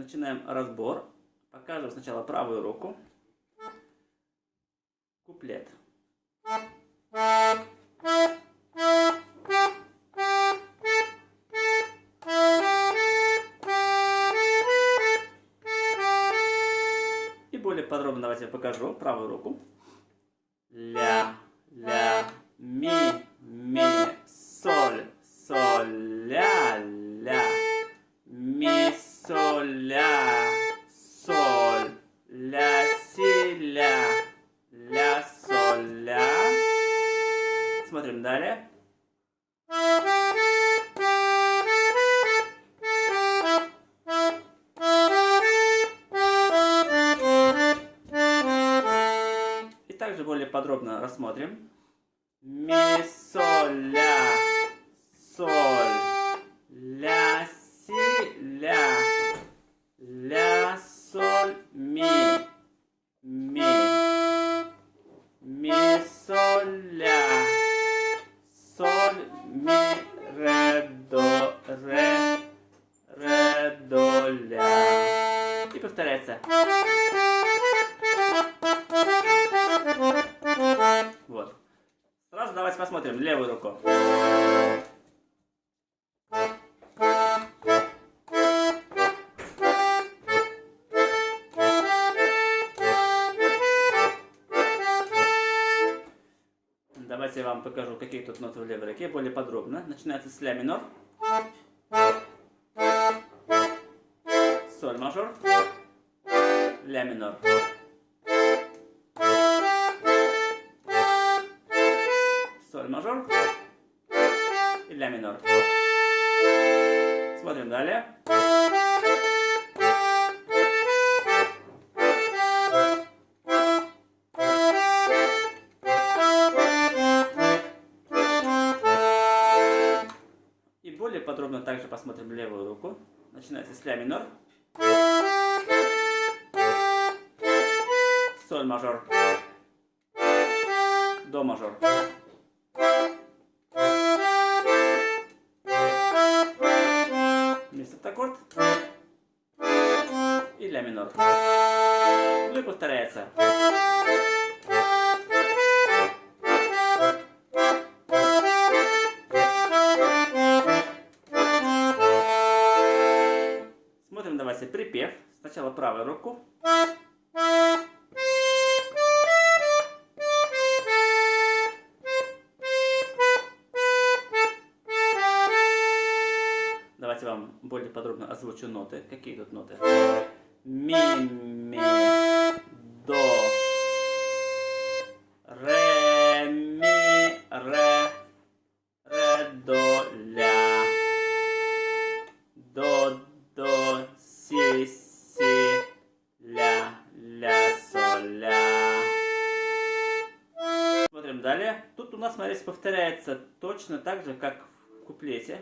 начинаем разбор. Покажем сначала правую руку. Куплет. И более подробно давайте я покажу правую руку. Ля, ля, ми, соль, соль, ля, ля, ми, соль, ля, соль, ля, си, ля, соль, ля. Смотрим далее. И также более подробно рассмотрим. Ми, соль, ля, си, ля, соль, ми, соль, ми, ре, до, ля. И повторяется. Вот. Сразу давайте посмотрим левую руку. Давайте я вам покажу, какие тут ноты в левой руке, более подробно. Начинается с ля минор, соль мажор, ля минор, соль мажор и ля минор. Смотрим далее. И более подробно также посмотрим левую руку. Начинается с ля минор, соль мажор, до мажор, ми септаккорд и ля минор. Ну и повторяется. Смотрим давайте припев. Сначала правую руку. Давайте вам более подробно озвучу ноты. Какие тут ноты? Ми, до, ре, ми, ре, до, ля, до, си, ля, соль, ля. Смотрим далее. Тут у нас, смотрите, повторяется точно так же, как в куплете.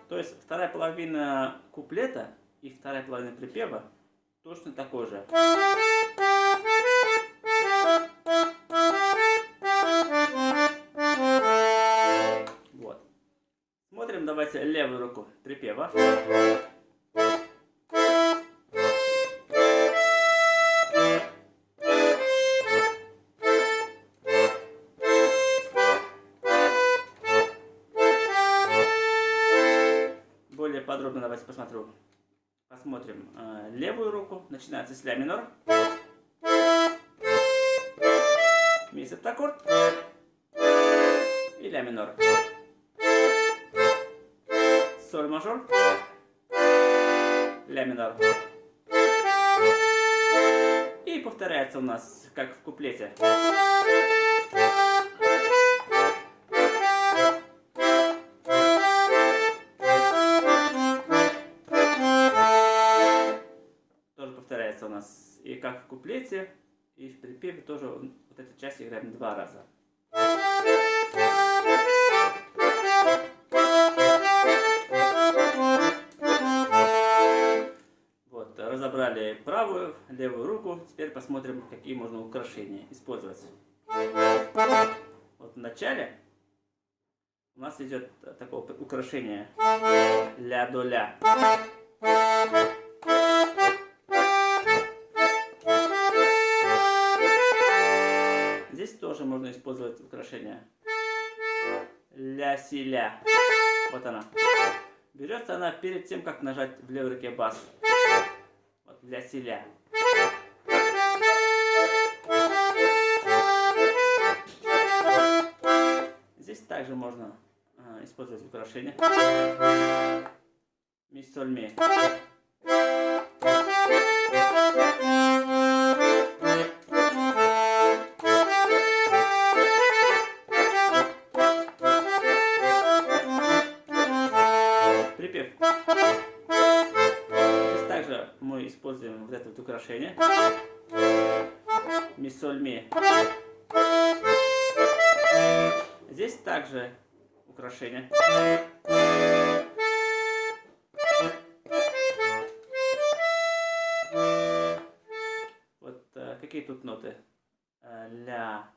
То есть вторая половина куплета и вторая половина припева точно такой же. Вот. Смотрим давайте левую руку припева. Более подробно давайте посмотрим левую руку. Начинается с ля минор, ми септаккорд и ля минор, соль мажор, ля минор. И повторяется у нас, как в куплете. Повторяется у нас и как в куплете, и в припеве тоже вот эту часть играем 2 раза. Вот, разобрали правую, левую руку. Теперь посмотрим, какие можно украшения использовать. Вот в начале у нас идет такое украшение ля до ля. Здесь тоже можно использовать украшение ля си ля. Вот она. Берется она перед тем, как нажать в левой руке бас. Вот ля си ля. Здесь также можно использовать украшение ми соль ми. Припев. Здесь также мы используем вот это вот украшение ми соль ми. Здесь также украшение. Вот какие тут ноты? Ля.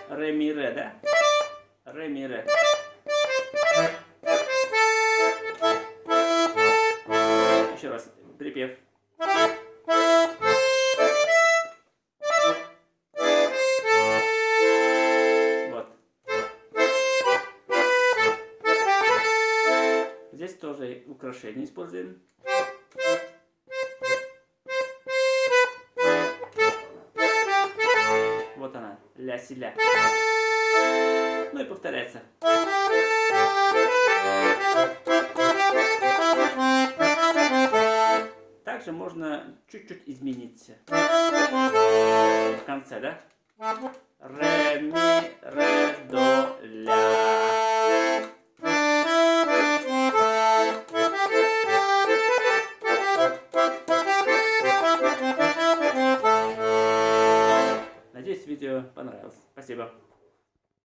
Ре ми ре, да? Ре ми ре. Еще раз припев. Вот. Здесь тоже украшение используем. Вот она, ля си ля. Ну и повторяется. Также можно чуть-чуть изменить в конце, да? Ре, ми, ре, до, ля. Надеюсь, видео понравилось. Спасибо.